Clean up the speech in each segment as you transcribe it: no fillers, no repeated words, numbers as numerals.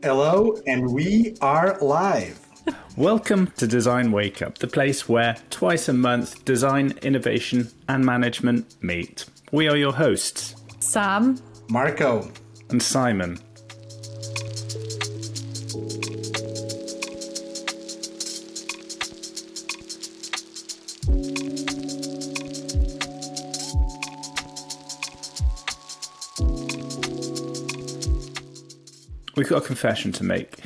Hello, and we are live. Welcome to Design Wake Up, the place where twice a month design, innovation, and management meet. We are your hosts, Sam, Marco, and Simon. We've got a confession to make.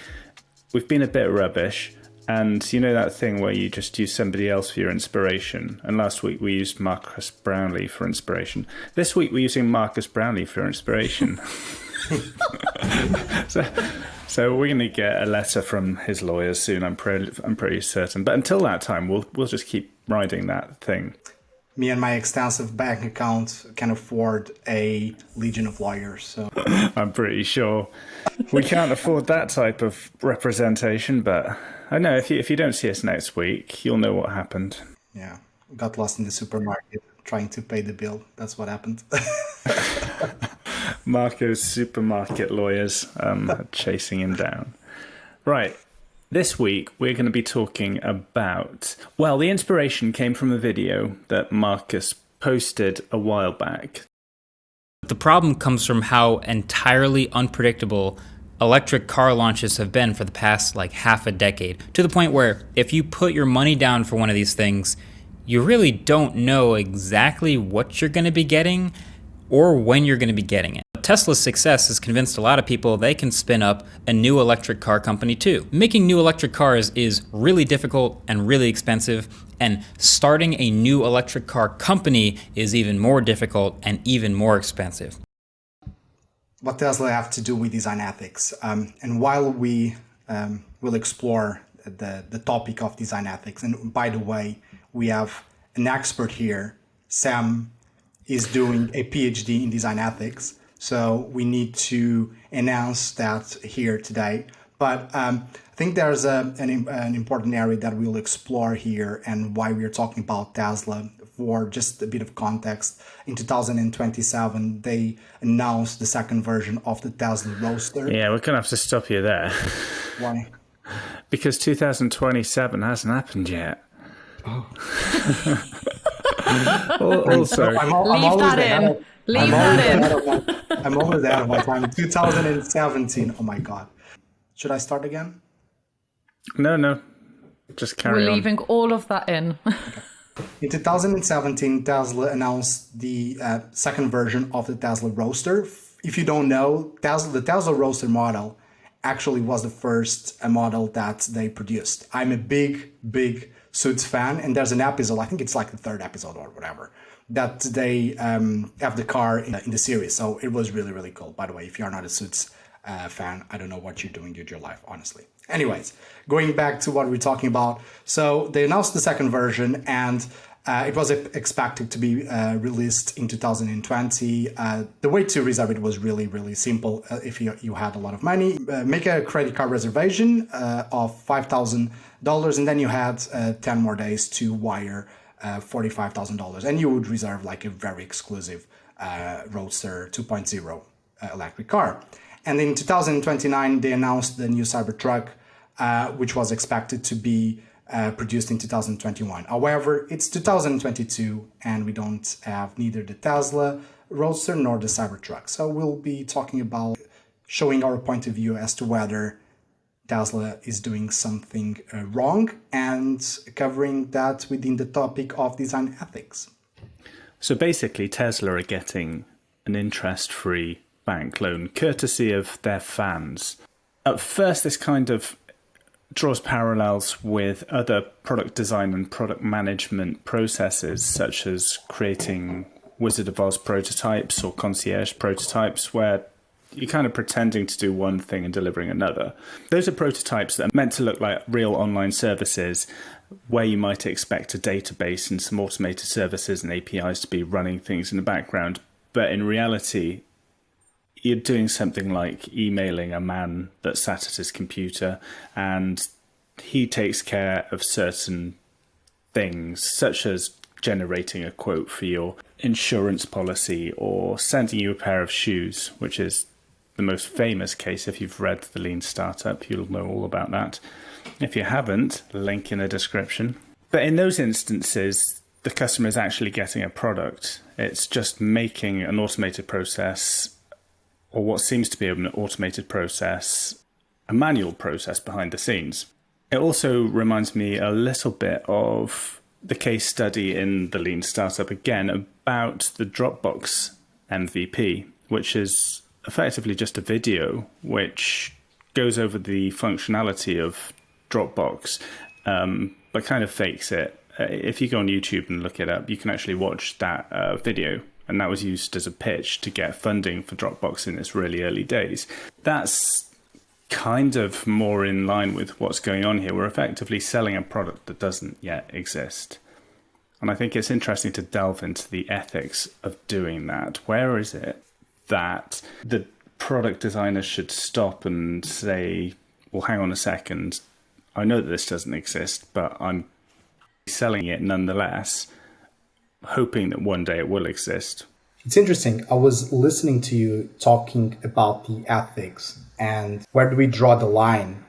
We've been a bit rubbish, and you know that thing where you just use somebody else for your inspiration? And last week we used Marcus Brownlee for inspiration. This week we're using Marcus Brownlee for inspiration. So we're going to get a letter from his lawyers soon, I'm pretty certain. But until that time, we'll just keep riding that thing. Me and my extensive bank account can afford a legion of lawyers. So I'm pretty sure we can't afford that type of representation, but I know if you don't see us next week, you'll know what happened. yeah, got lost in the supermarket trying to pay the bill. That's what happened. Marco's supermarket lawyers chasing him down. Right. This week, we're going to be talking about, well, the inspiration came from a video that Marcus posted a while back. The problem comes from how entirely unpredictable electric car launches have been for the past half a decade, to the point where if you put your money down for one of these things, you really don't know exactly what you're going to be getting or when you're going to be getting it. Tesla's success has convinced a lot of people they can spin up a new electric car company too. Making new electric cars is really difficult and really expensive, and starting a new electric car company is even more difficult and even more expensive. What Tesla have to do with design ethics? And while we will explore the topic of design ethics, and by the way, we have an expert here. Sam is doing a PhD in design ethics. So we need to announce that here today. But I think there's an important area that we'll explore here and why we're talking about Tesla. For just a bit of context, in 2027, they announced the second version of the Tesla Roadster. Yeah, we're going to have to stop you there. Why? Because 2027 hasn't happened yet. Oh. Also, I'm always out of my time. 2017. Oh my God. Should I start again? No. Just carry on. we're leaving all of that in. In 2017, Tesla announced the second version of the Tesla Roadster. If you don't know, the Tesla Roadster model actually was the first model that they produced. I'm a big Suits fan, and there's an episode, I think it's like the third episode or whatever, that they have the car in the series. So it was really, really cool. By the way, if you're not a Suits fan, I don't know what you're doing with your life, honestly. Anyways, going back to what we're talking about. So they announced the second version, and it was expected to be released in 2020. The way to reserve it was really, really simple. If you had a lot of money, make a credit card reservation of $5,000, and then you had 10 more days to wire $45,000, and you would reserve a very exclusive Roadster 2.0 electric car. And in 2029, they announced the new Cybertruck, which was expected to be produced in 2021. However, it's 2022, and we don't have neither the Tesla Roadster nor the Cybertruck. So we'll be talking about showing our point of view as to whether Tesla is doing something wrong and covering that within the topic of design ethics. So basically, Tesla are getting an interest-free bank loan courtesy of their fans. At first, this kind of draws parallels with other product design and product management processes, such as creating Wizard of Oz prototypes or concierge prototypes, where you're kind of pretending to do one thing and delivering another. Those are prototypes that are meant to look like real online services, where you might expect a database and some automated services and APIs to be running things in the background. But in reality, you're doing something like emailing a man that sat at his computer, and he takes care of certain things, such as generating a quote for your insurance policy or sending you a pair of shoes, which is the the most famous case. If you've read The Lean Startup, you'll know all about that. If you haven't, link in the description. But in those instances, the customer is actually getting a product. It's just making an automated process, or what seems to be an automated process, a manual process behind the scenes. It also reminds me a little bit of the case study in The Lean Startup, again, about the Dropbox MVP, which is effectively just a video which goes over the functionality of Dropbox, but kind of fakes it. If you go on YouTube and look it up, you can actually watch that video. And that was used as a pitch to get funding for Dropbox in its really early days. That's kind of more in line with what's going on here. We're effectively selling a product that doesn't yet exist. And I think it's interesting to delve into the ethics of doing that. Where is it that the product designers should stop and say, well, hang on a second, I know that this doesn't exist, but I'm selling it nonetheless, hoping that one day it will exist. It's interesting. I was listening to you talking about the ethics and where do we draw the line,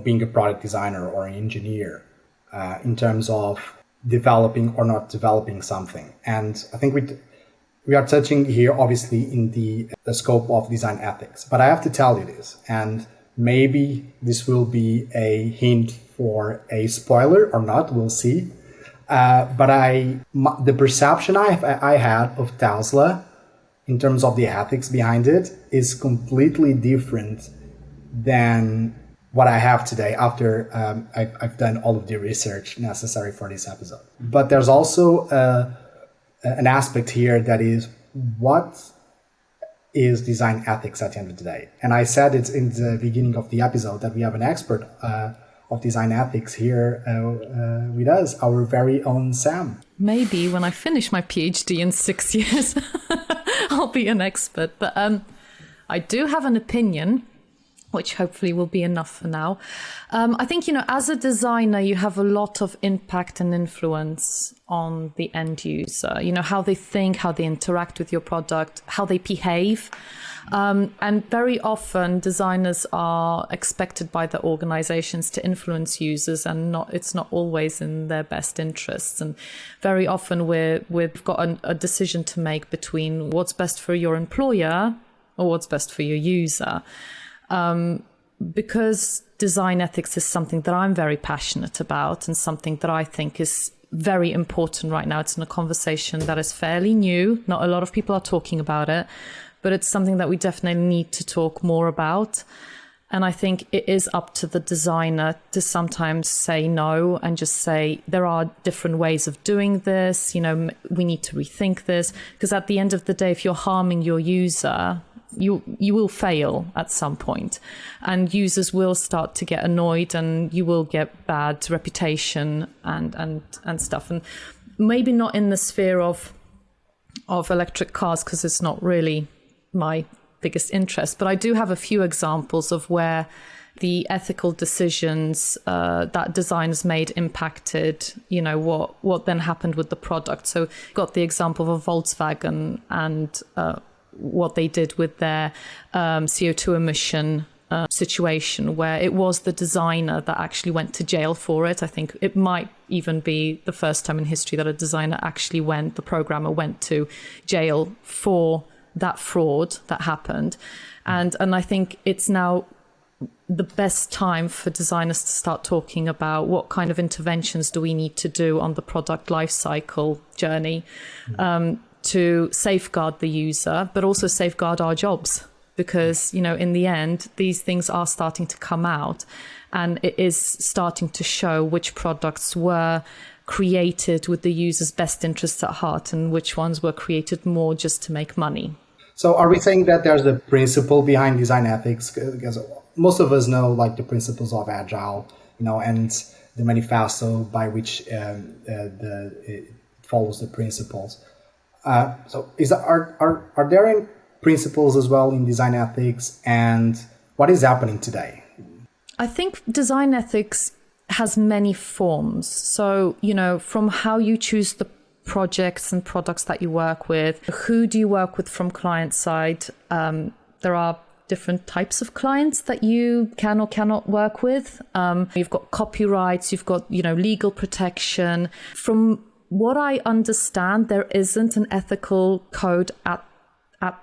being a product designer or an engineer in terms of developing or not developing something. And I think we are touching here, obviously, in the scope of design ethics. But I have to tell you this, and maybe this will be a hint for a spoiler or not, we'll see. But the perception I had of Tesla in terms of the ethics behind it is completely different than what I have today after I've done all of the research necessary for this episode. But there's also an aspect here that is, what is design ethics at the end of the day? And I said it in the beginning of the episode that we have an expert of design ethics here with us, our very own Sam. Maybe when I finish my PhD in 6 years, I'll be an expert. But I do have an opinion, which hopefully will be enough for now. I think, as a designer, you have a lot of impact and influence on the end user, how they think, how they interact with your product, how they behave. And very often designers are expected by the organizations to influence users, and it's not always in their best interests. And very often we've got a decision to make between what's best for your employer or what's best for your user. Because design ethics is something that I'm very passionate about and something that I think is very important right now. It's in a conversation that is fairly new. Not a lot of people are talking about it, but it's something that we definitely need to talk more about. And I think it is up to the designer to sometimes say no and just say, there are different ways of doing this. We need to rethink this, because at the end of the day, if you're harming your user, you will fail at some point, and users will start to get annoyed, and you will get bad reputation and stuff. And maybe not in the sphere of electric cars, because it's not really my biggest interest, but I do have a few examples of where the ethical decisions that designers made impacted, what then happened with the product. So got the example of Volkswagen and what they did with their CO2 emission situation, where it was the designer that actually went to jail for it. I think it might even be the first time in history that a designer actually the programmer went to jail for that fraud that happened. And I think it's now the best time for designers to start talking about what kind of interventions do we need to do on the product lifecycle journey to safeguard the user, but also safeguard our jobs. Because, in the end, these things are starting to come out, and it is starting to show which products were created with the user's best interests at heart and which ones were created more just to make money. So are we saying that there's a principle behind design ethics? Because most of us know the principles of Agile, and the manifesto by which it follows the principles. So are there any principles as well in design ethics, and what is happening today? I think design ethics has many forms. So, from how you choose the projects and products that you work with, who do you work with from client side, there are different types of clients that you can or cannot work with. You've got copyrights, you've got, legal protection. From what I understand, there isn't an ethical code at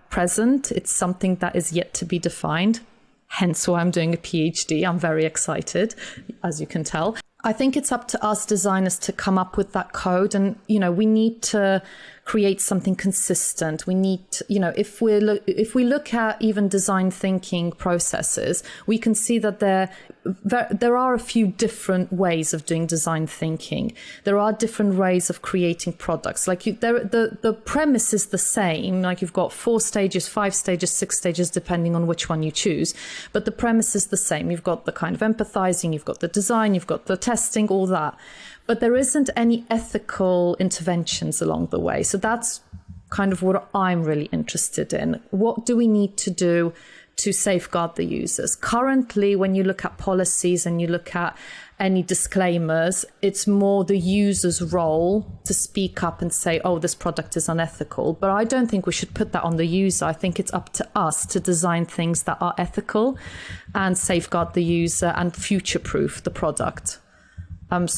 present. It's something that is yet to be defined. Hence why I'm doing a PhD. I'm very excited, as you can tell. I think it's up to us designers to come up with that code, and we need to create something consistent. We need to, if we look at even design thinking processes, we can see that there are a few different ways of doing design thinking. There are different ways of creating products. Like the premise is the same. Like you've got 4 stages, 5 stages, 6 stages, depending on which one you choose. But the premise is the same. You've got the kind of empathizing, you've got the design, you've got the testing, all that. But there isn't any ethical interventions along the way. So that's kind of what I'm really interested in. What do we need to do to safeguard the users? Currently, when you look at policies and you look at any disclaimers, it's more the user's role to speak up and say, oh, this product is unethical. But I don't think we should put that on the user. I think it's up to us to design things that are ethical and safeguard the user and future-proof the product. In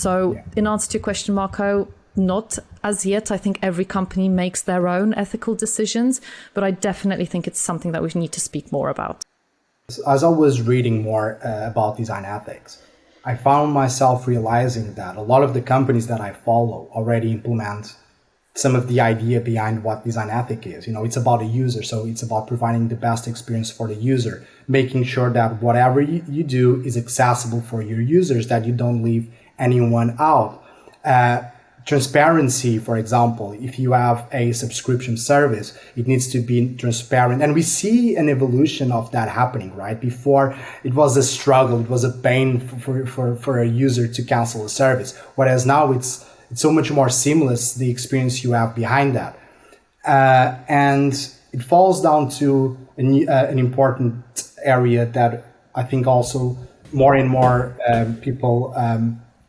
answer to your question, Marco, not as yet. I think every company makes their own ethical decisions, but I definitely think it's something that we need to speak more about. As I was reading more about design ethics, I found myself realizing that a lot of the companies that I follow already implement some of the idea behind what design ethic is. It's about the user, so it's about providing the best experience for the user, making sure that whatever you do is accessible for your users, that you don't leave anyone out. Transparency, for example, if you have a subscription service, it needs to be transparent. And we see an evolution of that happening, right? Before, it was a struggle, it was a pain for a user to cancel a service. Whereas now it's so much more seamless, the experience you have behind that. And it falls down to an important area that I think also more and more people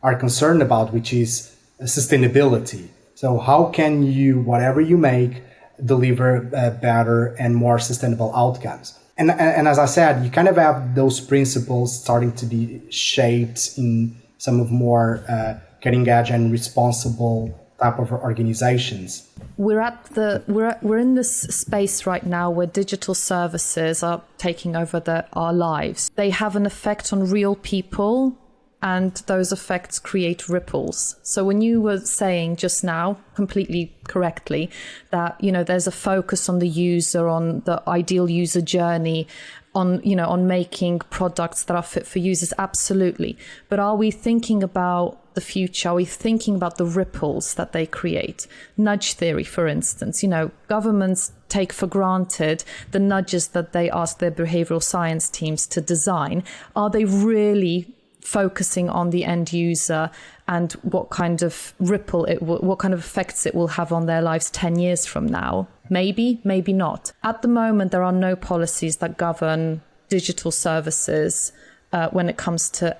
are concerned about, which is sustainability. So how can you, whatever you make, deliver better and more sustainable outcomes? And as I said, you kind of have those principles starting to be shaped in some of more cutting edge and responsible type of organizations. We're in this space right now where digital services are taking over our lives. They have an effect on real people, and those effects create ripples. So when you were saying just now, completely correctly, that, there's a focus on the user, on the ideal user journey, on making products that are fit for users, absolutely. But are we thinking about the future? Are we thinking about the ripples that they create? Nudge theory, for instance, governments take for granted the nudges that they ask their behavioral science teams to design. Are they really focusing on the end user and what kind of what kind of effects it will have on their lives 10 years from now? Maybe, maybe not. At the moment, there are no policies that govern digital services when it comes to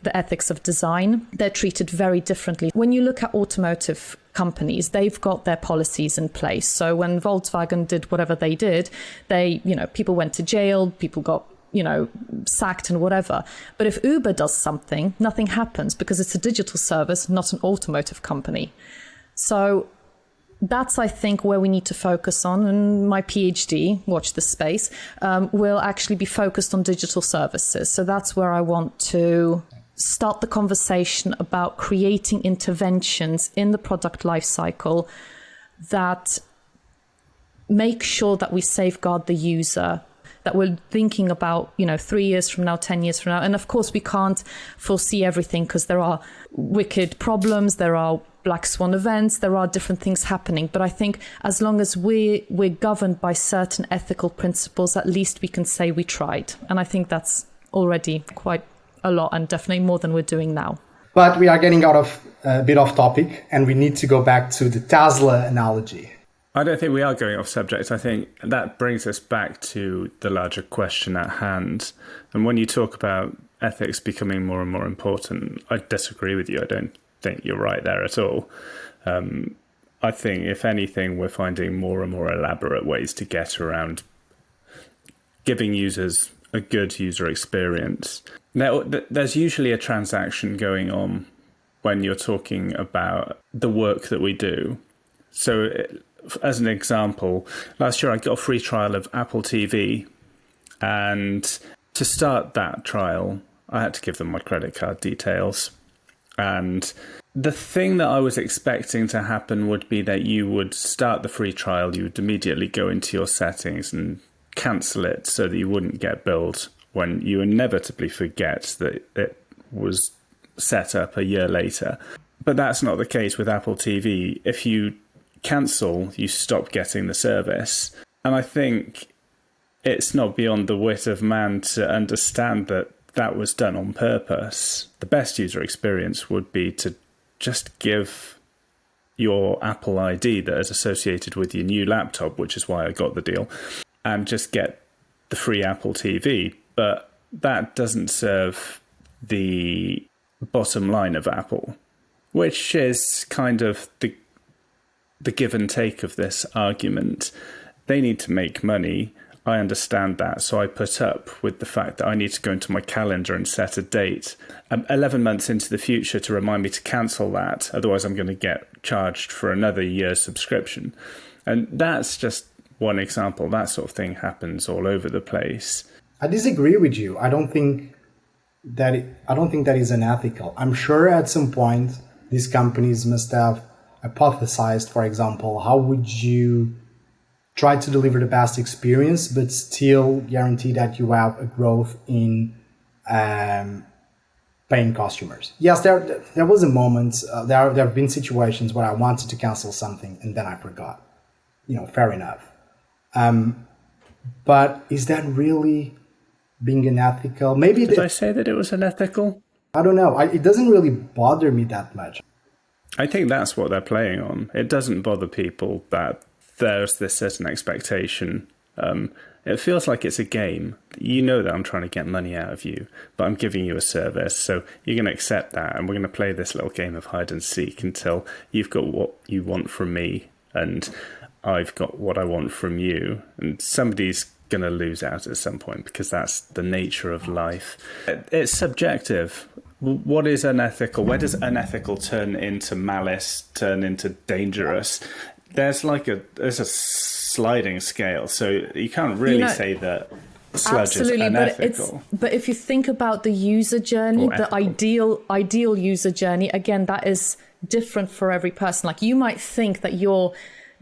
the ethics of design. They're treated very differently. When you look at automotive companies, they've got their policies in place. So when Volkswagen did whatever they did, people went to jail, people got sacked and whatever. But if Uber does something, nothing happens because it's a digital service, not an automotive company. So that's, I think, where we need to focus on. And my PhD, watch this space, will actually be focused on digital services. So that's where I want to start the conversation about creating interventions in the product lifecycle that make sure that we safeguard the user, that we're thinking about, 3 years from now, 10 years from now. And of course, we can't foresee everything because there are wicked problems, there are black swan events, there are different things happening. But I think as long as we're governed by certain ethical principles, at least we can say we tried. And I think that's already quite a lot, and definitely more than we're doing now. But we are getting out of a bit off topic, and we need to go back to the Tesla analogy. I don't think we are going off subject. I think that brings us back to the larger question at hand. And when you talk about ethics becoming more and more important, I disagree with you. I don't think you're right there at all. I think, if anything, we're finding more and more elaborate ways to get around giving users a good user experience. Now, there's usually a transaction going on when you're talking about the work that we do. So as an example, last year I got a free trial of Apple TV, and to start that trial, I had to give them my credit card details. And the thing that I was expecting to happen would be that you would start the free trial, you would immediately go into your settings and cancel it so that you wouldn't get billed when you inevitably forget that it was set up a year later. But that's not the case with Apple TV. If you cancel, you stop getting the service. And I think it's not beyond the wit of man to understand that that was done on purpose. The best user experience would be to just give your Apple ID that is associated with your new laptop, which is why I got the deal, and just get the free Apple TV. But that doesn't serve the bottom line of Apple, which is kind of the give and take of this argument. They need to make money. I understand that. So I put up with the fact that I need to go into my calendar and set a date 11 months into the future to remind me to cancel that. Otherwise, I'm going to get charged for another year's subscription. And that's just one example. That sort of thing happens all over the place. I disagree with you. I don't think that is unethical. I'm sure at some point these companies must have hypothesized, for example, how would you try to deliver the best experience but still guarantee that you have a growth in paying customers. Yes, there was a moment, there have been situations where I wanted to cancel something and then I forgot. Fair enough. But is that really being unethical? Maybe did I say that it was unethical? I don't know. It doesn't really bother me that much. I think that's what they're playing on. It doesn't bother people that there's this certain expectation. It feels like it's a game. You know that I'm trying to get money out of you, but I'm giving you a service, so you're going to accept that, and we're going to play this little game of hide and seek until you've got what you want from me, and I've got what I want from you, and somebody's going to lose out at some point because that's the nature of life. It's subjective. What is unethical? Where does unethical turn into malice, turn into dangerous? There's a sliding scale, so you can't really say that sludge is unethical. But if you think about the user journey, the ideal user journey, again, that is different for every person. Like, you might think that you're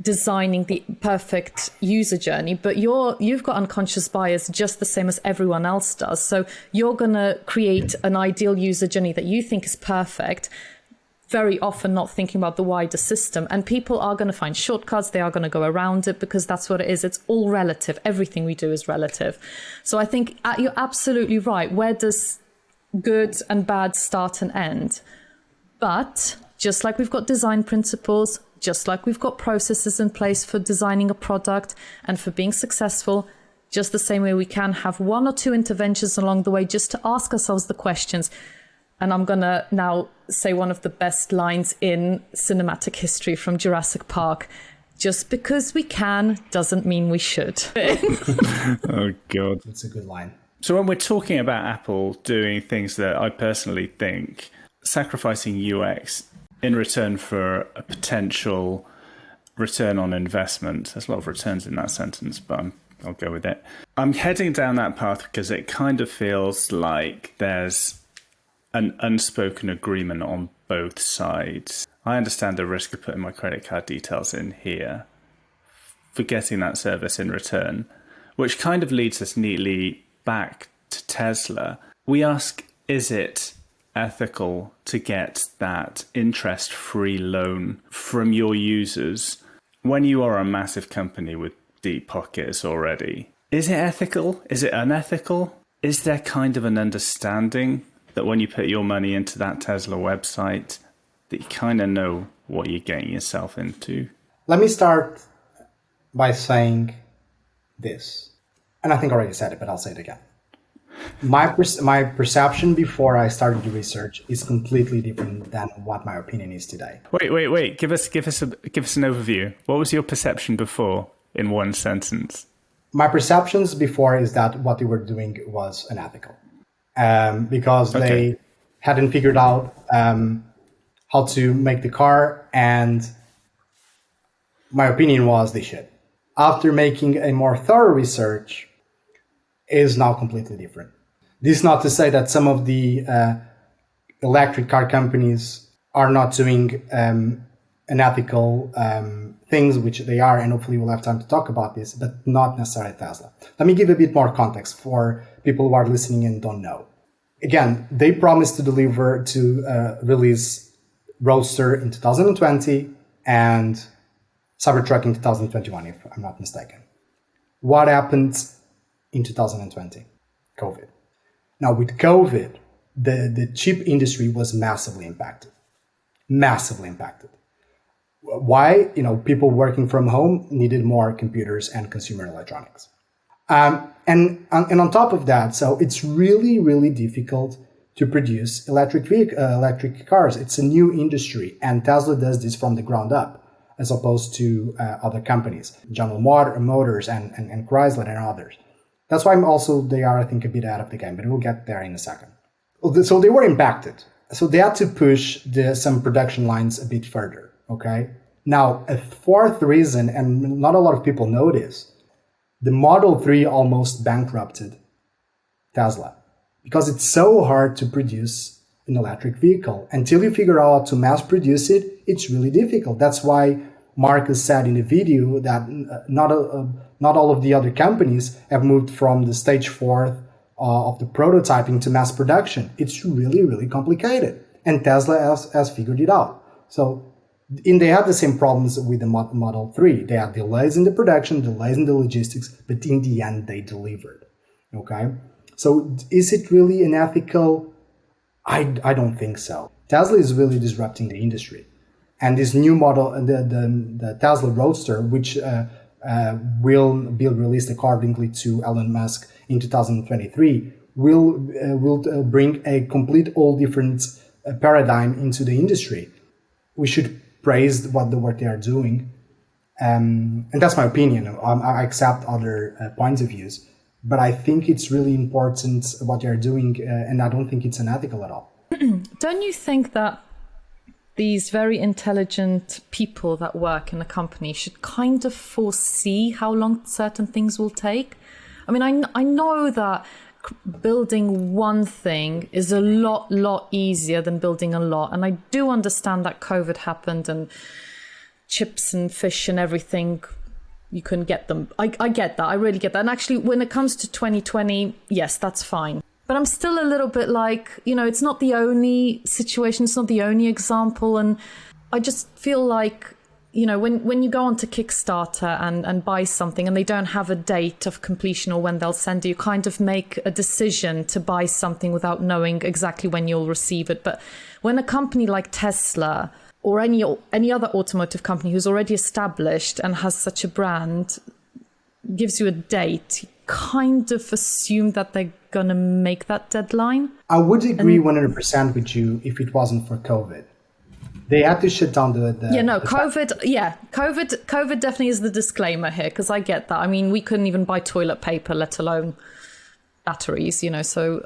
designing the perfect user journey, but you've got unconscious bias just the same as everyone else does. So you're going to create an ideal user journey that you think is perfect, very often not thinking about the wider system. And people are going to find shortcuts. They are going to go around it because that's what it is. It's all relative. Everything we do is relative. So I think you're absolutely right. Where does good and bad start and end? But just like we've got design principles, just like we've got processes in place for designing a product and for being successful, just the same way we can have one or two interventions along the way just to ask ourselves the questions. And I'm going to now say one of the best lines in cinematic history from Jurassic Park. Just because we can doesn't mean we should. Oh, God. That's a good line. So when we're talking about Apple doing things that I personally think, sacrificing UX in return for a potential return on investment, there's a lot of returns in that sentence, but I'll go with it. I'm heading down that path because it kind of feels like there's an unspoken agreement on both sides. I understand the risk of putting my credit card details in here, for getting that service in return, which kind of leads us neatly back to Tesla. We ask, is it ethical to get that interest-free loan from your users when you are a massive company with deep pockets already? Is it ethical? Is it unethical? Is there kind of an understanding that when you put your money into that Tesla website, that you kind of know what you're getting yourself into? Let me start by saying this. And I think I already said it, but I'll say it again. My perception before I started the research is completely different than what my opinion is today. Wait. Give us an overview. What was your perception before in one sentence? My perceptions before is that what they were doing was unethical, because they hadn't figured out how to make the car, and my opinion was they should. After making a more thorough research, is now completely different. This is not to say that some of the electric car companies are not doing unethical things, which they are, and hopefully we'll have time to talk about this, but not necessarily Tesla. Let me give a bit more context for people who are listening and don't know. Again, they promised to release Roadster in 2020 and Cybertruck in 2021, if I'm not mistaken. What happened in 2020? COVID. Now, with COVID, the chip industry was massively impacted. Massively impacted. Why? People working from home needed more computers and consumer electronics. And on top of that, so it's really, really difficult to produce electric cars. It's a new industry, and Tesla does this from the ground up, as opposed to other companies, General Motors and Chrysler and others. That's why they are, I think, a bit out of the game, but we'll get there in a second. So they were impacted. So they had to push some production lines a bit further, okay? Now, a fourth reason, and not a lot of people know this, the Model 3 almost bankrupted Tesla because it's so hard to produce an electric vehicle. Until you figure out how to mass produce it, it's really difficult. That's why Marcus said in the video that not all of the other companies have moved from the stage 4 of the prototyping to mass production. It's really, really complicated. And Tesla has figured it out. So they had the same problems with the Model 3. They had delays in the production, delays in the logistics, but in the end, they delivered. Okay? So is it really unethical? I don't think so. Tesla is really disrupting the industry. And this new model, the Tesla Roadster, which will be released accordingly to Elon Musk in 2023, will bring a complete all different paradigm into the industry. We should praise the work they are doing. And that's my opinion. I accept other points of views, but I think it's really important what they're doing, and I don't think it's unethical at all. Don't you think that these very intelligent people that work in a company should kind of foresee how long certain things will take? I mean, I know that building one thing is a lot easier than building a lot. And I do understand that COVID happened and chips and fish and everything, you couldn't get them. I get that. I really get that. And actually, when it comes to 2020, yes, that's fine. But I'm still a little bit like, it's not the only situation. It's not the only example. And I just feel like, when you go onto Kickstarter and buy something and they don't have a date of completion or when they'll send you kind of make a decision to buy something without knowing exactly when you'll receive it. But when a company like Tesla or any other automotive company who's already established and has such a brand gives you a date, you kind of assume that they're going to make that deadline. I would agree 100% with you if it wasn't for COVID. They had to shut down COVID definitely is the disclaimer here, because I get that. I mean, we couldn't even buy toilet paper, let alone batteries, so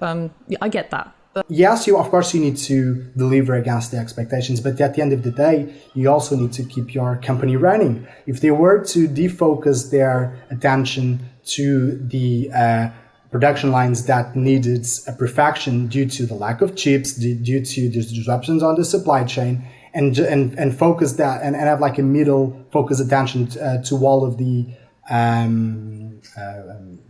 I get that. But yes, of course you need to deliver against the expectations, but at the end of the day, you also need to keep your company running. If they were to defocus their attention to the production lines that needed a perfection due to the lack of chips, due to the disruptions on the supply chain, and focus that and have like a middle focus attention to all of the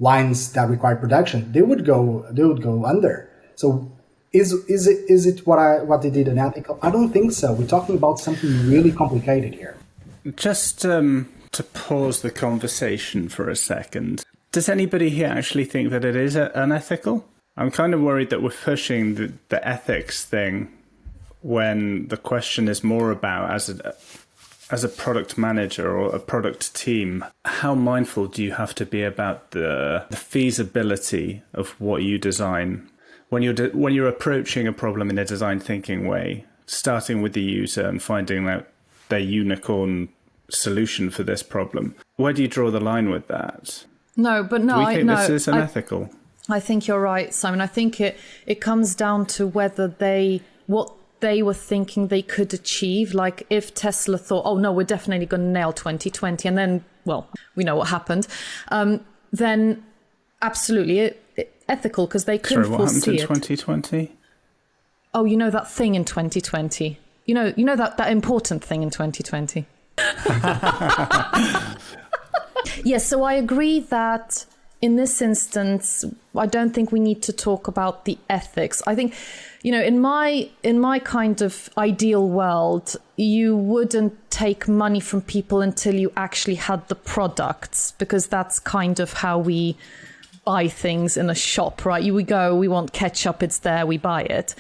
lines that require production, they would go under. So is it what they did unethical? I don't think so. We're talking about something really complicated here. Just to pause the conversation for a second, does anybody here actually think that it is unethical? I'm kind of worried that we're pushing the ethics thing when the question is more about, as a product manager or a product team, how mindful do you have to be about the feasibility of what you design when you're approaching a problem in a design thinking way, starting with the user and finding out their unicorn solution for this problem? Where do you draw the line with that? No, but no, Do we think this is unethical? I think you're right, Simon. I think it comes down to whether what they were thinking they could achieve. Like if Tesla thought, oh no, we're definitely going to nail 2020, and then, well, we know what happened. Then absolutely ethical, because they couldn't Sorry, what foresee happened in it. 2020? Oh, you know that thing in 2020. You know that important thing in 2020. Yes, so I agree that in this instance, I don't think we need to talk about the ethics. I think, in my kind of ideal world, you wouldn't take money from people until you actually had the products, because that's kind of how we buy things in a shop, right? We go, we want ketchup, it's there, we buy it.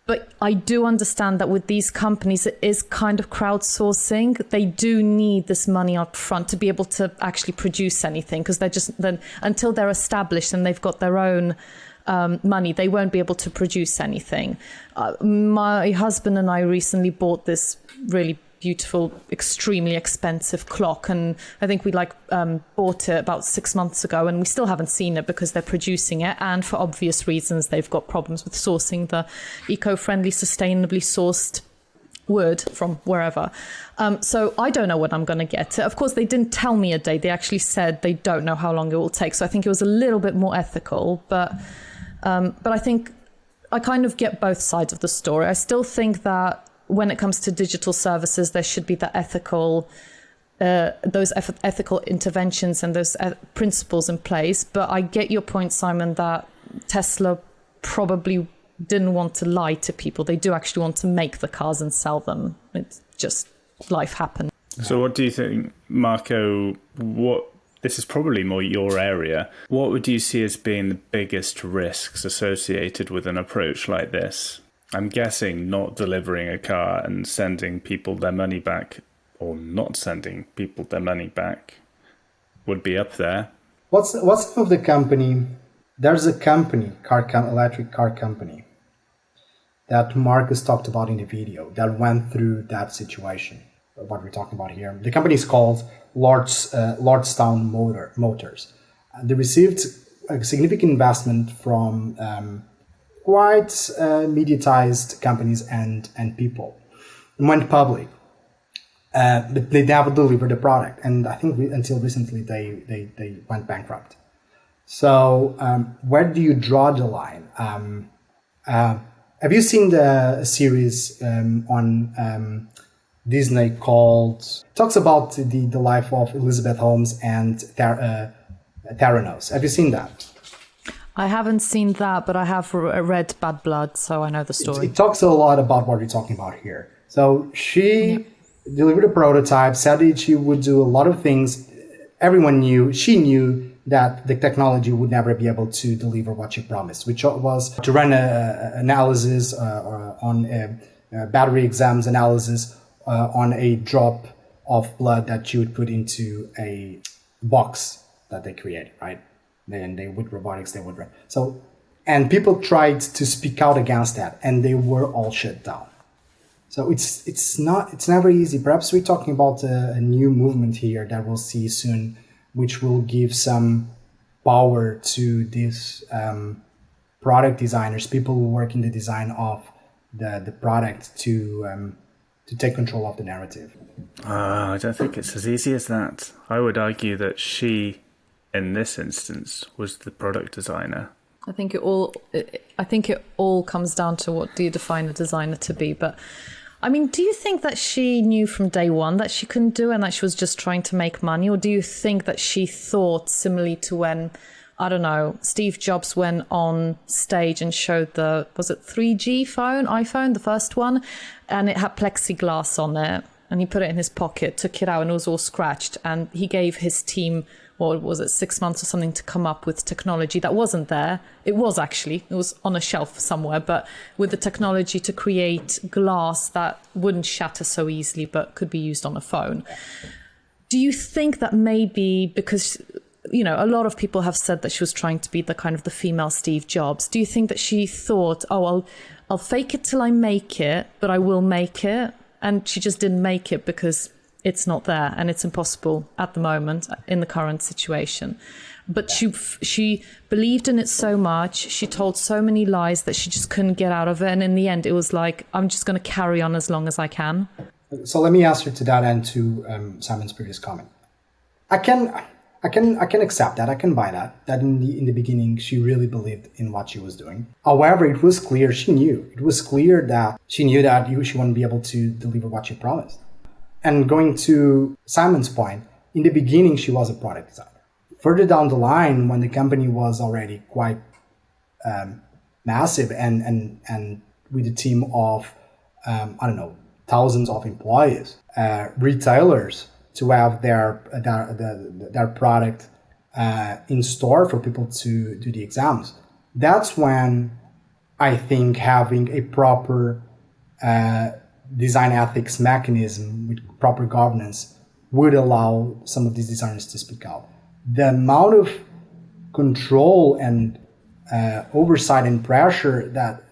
But I do understand that with these companies, it is kind of crowdsourcing. They do need this money up front to be able to actually produce anything, because until they're established and they've got their own money, they won't be able to produce anything. My husband and I recently bought this really beautiful, extremely expensive clock, and I think we bought it about 6 months ago, and we still haven't seen it because they're producing it, and for obvious reasons they've got problems with sourcing the eco-friendly, sustainably sourced wood from wherever. So I don't know when I'm going to get it. Of course, they didn't tell me a date. They actually said they don't know how long it will take. So I think it was a little bit more ethical, but I think I kind of get both sides of the story. I still think that when it comes to digital services, there should be the ethical interventions and those principles in place. But I get your point, Simon, that Tesla probably didn't want to lie to people. They do actually want to make the cars and sell them. It's just life happens. So what do you think, Marco? This is probably more your area. What would you see as being the biggest risks associated with an approach like this? I'm guessing not delivering a car and sending people their money back, or not sending people their money back, would be up there. What's the name of the company? There's a company, electric car company, that Marcus talked about in the video that went through that situation. What we're talking about here. The company is called Lordstown Motors. They received a significant investment from quite mediatized companies and people. It went public, but they never delivered the product, and I think until recently they went bankrupt. So where do you draw the line? Have you seen the series on Disney talks about the life of Elizabeth Holmes and Theranos? Have you seen that? I haven't seen that, but I have read Bad Blood, so I know the story. It talks a lot about what we're talking about here. So she delivered a prototype, said that she would do a lot of things. She knew that the technology would never be able to deliver what she promised, which was to run analysis on battery exams analysis on a drop of blood that she would put into a box that they created, right? Then with robotics, they would run. So, and people tried to speak out against that, and they were all shut down. So it's never easy. Perhaps we're talking about a new movement here that we'll see soon, which will give some power to these product designers, people who work in the design of the product, to take control of the narrative. I don't think it's as easy as that. I would argue that she, in this instance, was the product designer. I think it all comes down to what do you define a designer to be. But I mean, do you think that she knew from day one that she couldn't do it and that she was just trying to make money? Or do you think that she thought similarly to when, I don't know, Steve Jobs went on stage and showed was it 3G iPhone, the first one, and it had plexiglass on it, and he put it in his pocket, took it out, and it was all scratched, and he gave his team, what was it, 6 months or something, to come up with technology that wasn't there. It was on a shelf somewhere, but with the technology to create glass that wouldn't shatter so easily but could be used on a phone. Do you think that maybe because, a lot of people have said that she was trying to be the kind of the female Steve Jobs. Do you think that she thought, I'll fake it till I make it, but I will make it? And she just didn't make it because it's not there and it's impossible at the moment in the current situation. But she believed in it so much. She told so many lies that she just couldn't get out of it. And in the end, it was like, I'm just going to carry on as long as I can. So let me answer to that and to Simon's previous comment. I can accept that. I can buy that. That in the beginning, she really believed in what she was doing. However, it was clear she knew. It was clear that she knew that she wouldn't be able to deliver what she promised. And going to Simon's point, in the beginning, she was a product designer. Further down the line, when the company was already quite massive and with a team of, thousands of employees, retailers to have their product in store for people to do the exams. That's when I think having a proper design ethics mechanism with proper governance would allow some of these designers to speak out. The amount of control and oversight and pressure that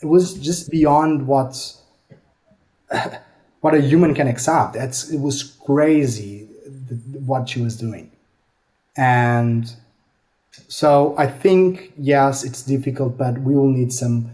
it was just beyond what a human can accept. It was crazy what she was doing. And so I think, yes, it's difficult, but we will need some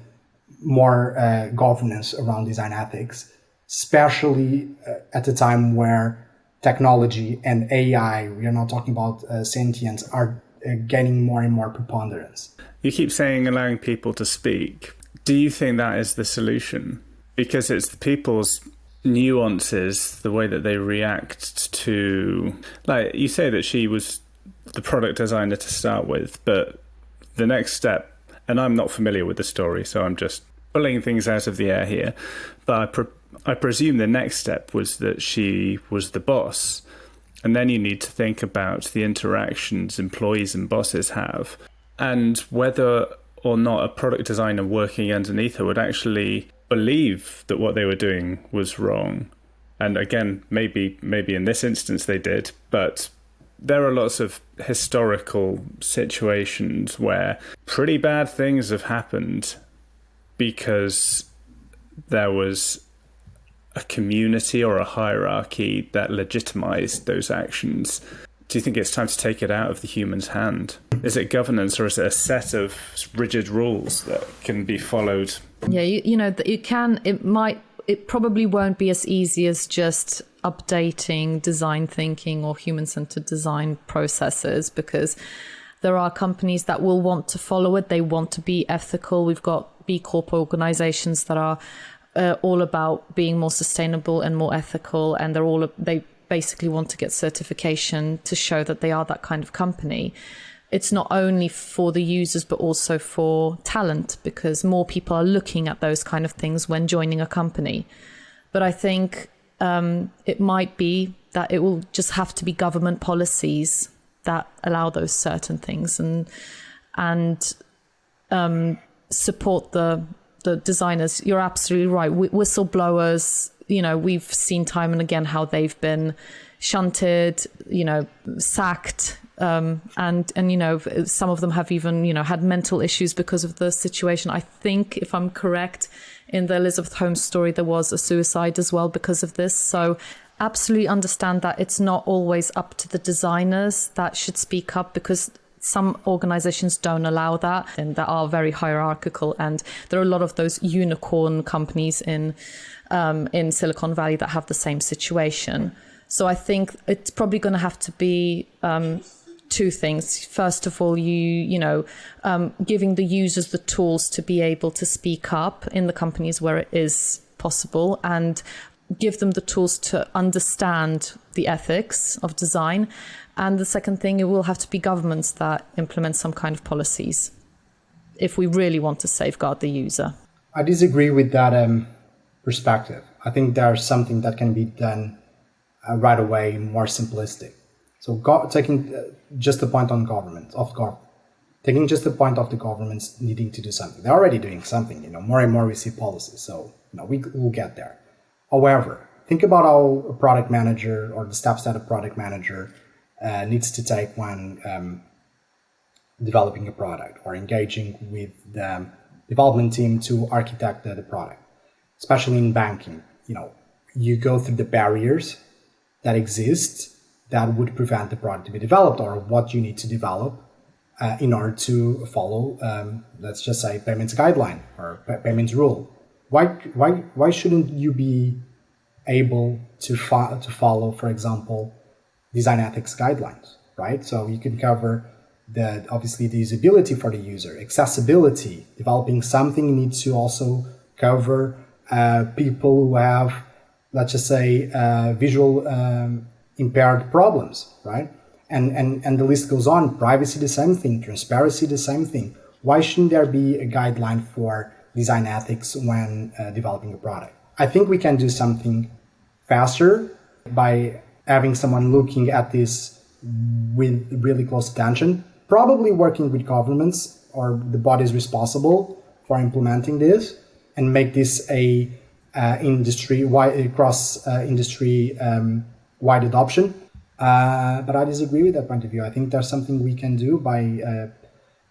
more governance around design ethics, especially at a time where technology and AI, we are not talking about sentience, are gaining more and more preponderance. You keep saying allowing people to speak. Do you think that is the solution? Because it's the people's nuances, the way that they react to, like you say that she was the product designer to start with, but the next step, and I'm not familiar with the story, so I'm just pulling things out of the air here, but I presume the next step was that she was the boss, and then you need to think about the interactions employees and bosses have, and whether or not a product designer working underneath her would actually believe that what they were doing was wrong. And again, maybe in this instance they did, but there are lots of historical situations where pretty bad things have happened because there was a community or a hierarchy that legitimized those actions. Do you think it's time to take it out of the human's hand? Is it governance, or is it a set of rigid rules that can be followed? Yeah, it probably won't be as easy as just updating design thinking or human-centered design processes, because there are companies that will want to follow it. They want to be ethical. We've got B Corp organizations that are all about being more sustainable and more ethical, and they basically want to get certification to show that they are that kind of company. It's not only for the users, but also for talent, because more people are looking at those kind of things when joining a company. But I think it might be that it will just have to be government policies that allow those certain things and support the designers. You're absolutely right. Whistleblowers, we've seen time and again how they've been shunted, sacked, and some of them have even had mental issues because of the situation. I think, if I'm correct, in the Elizabeth Holmes story there was a suicide as well because of this. So absolutely understand that it's not always up to the designers that should speak up, because some organizations don't allow that and that are very hierarchical, and there are a lot of those unicorn companies in Silicon Valley that have the same situation. So I think it's probably going to have to be two things. First of all, giving the users the tools to be able to speak up in the companies where it is possible, and give them the tools to understand the ethics of design. And the second thing, it will have to be governments that implement some kind of policies if we really want to safeguard the user. I disagree with that perspective. I think there's something that can be done right away, more simplistic. So taking just the point on taking just the point of the governments needing to do something. They're already doing something, more and more we see policies. So, we'll get there. However, think about how a product manager, or the steps that a product manager needs to take when developing a product or engaging with the development team to architect the product. Especially in banking, you go through the barriers that exist that would prevent the product to be developed, or what you need to develop in order to follow, let's just say, payments guideline or payments rule. Why shouldn't you be able to follow, for example, design ethics guidelines, right? So you can cover obviously the usability for the user, accessibility, developing something. You need to also cover people who have, let's just say, visual impaired problems, right? And the list goes on. Privacy, the same thing. Transparency, the same thing. Why shouldn't there be a guideline for design ethics when developing a product? I think we can do something faster by having someone looking at this with really close attention, probably working with governments or the bodies responsible for implementing this, and make this a cross industry wide adoption. But I disagree with that point of view. I think there's something we can do by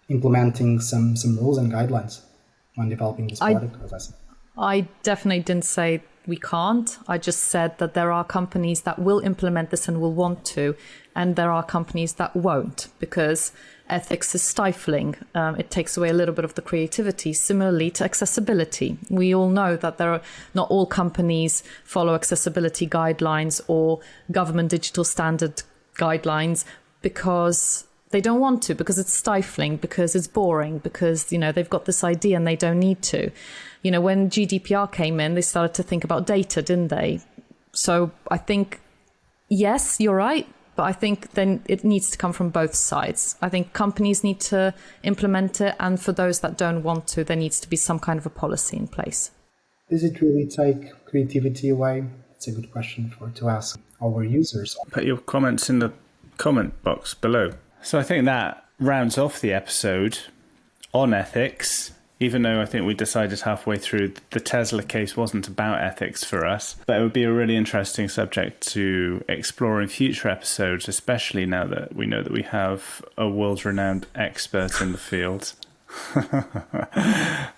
implementing some rules and guidelines when developing this product, as I said. I definitely didn't say we can't. I just said that there are companies that will implement this and will want to, and there are companies that won't, because ethics is stifling. It takes away a little bit of the creativity. Similarly to accessibility, we all know that not all companies follow accessibility guidelines or government digital standard guidelines because they don't want to, because it's stifling, because it's boring, because they've got this idea and they don't need to. When GDPR came in, they started to think about data, didn't they? So I think, yes, you're right. But I think then it needs to come from both sides. I think companies need to implement it. And for those that don't want to, there needs to be some kind of a policy in place. Does it really take creativity away? It's a good question to ask our users. Put your comments in the comment box below. So I think that rounds off the episode on ethics, even though I think we decided halfway through the Tesla case wasn't about ethics for us. But it would be a really interesting subject to explore in future episodes, especially now that we know that we have a world-renowned expert in the field.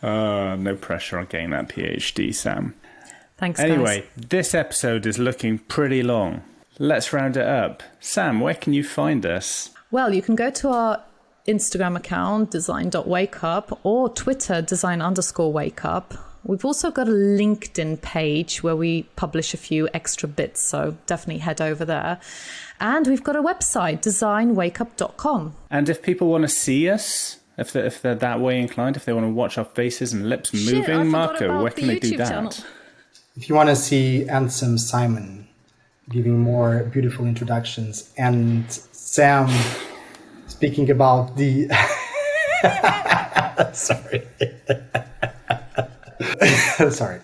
No pressure on getting that PhD, Sam. Thanks, Anyway, guys. This episode is looking pretty long. Let's round it up. Sam, where can you find us? Well, you can go to our Instagram account, design.wakeup, or Twitter, design_wakeup. We've also got a LinkedIn page where we publish a few extra bits, so definitely head over there. And we've got a website, designwakeup.com. And if people want to see us, if they're that way inclined, if they want to watch our faces and lips moving, Marco, where can they do that? Channel. If you want to see handsome Simon giving more beautiful introductions and Sam speaking about the... Sorry. Sorry.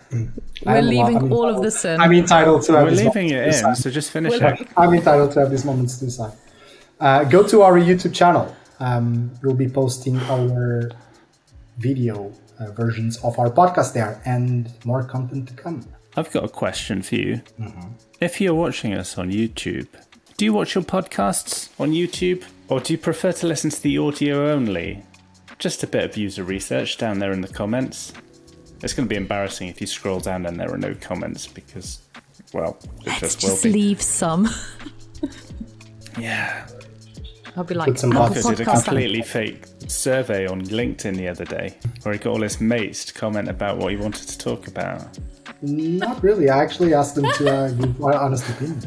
We're leaving all of this in. I'm entitled to have We're this leaving it in, so just finish it. I'm entitled to have these moments to decide. Go to our YouTube channel. We'll be posting our video versions of our podcast there and more content to come. I've got a question for you. Mm-hmm. If you're watching us on YouTube, do you watch your podcasts on YouTube? Or do you prefer to listen to the audio only? Just a bit of user research down there in the comments. It's going to be embarrassing if you scroll down and there are no comments because, well, it just will be. Leave some. Yeah. I'll be like, Marco did a completely fake survey on LinkedIn the other day where he got all his mates to comment about what he wanted to talk about. Not really. I actually asked them to give my honest opinion.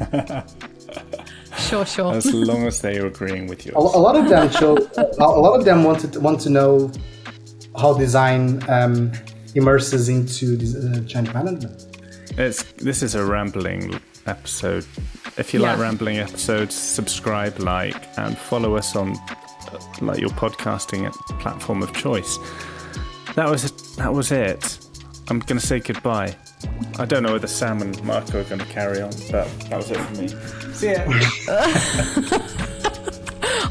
Sure. As long as they are agreeing with yours. A lot of them want to know how design immerses into change management. This is a rambling episode. If you like rambling episodes, subscribe, like, and follow us on your podcasting platform of choice. That was it. I'm going to say goodbye. I don't know whether Sam and Marco are going to carry on, but that was it for me. See ya.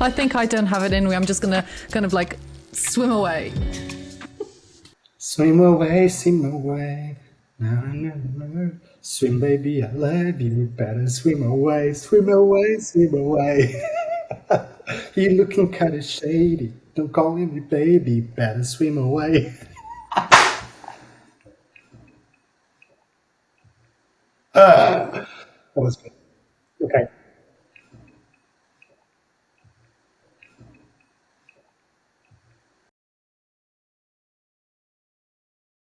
I think I don't have it in me. I'm just going to kind of like swim away. Swim away, swim away. No. Swim, baby, I love you. Better swim away, swim away, swim away. You looking kind of shady. Don't call me baby. Better swim away. That was good.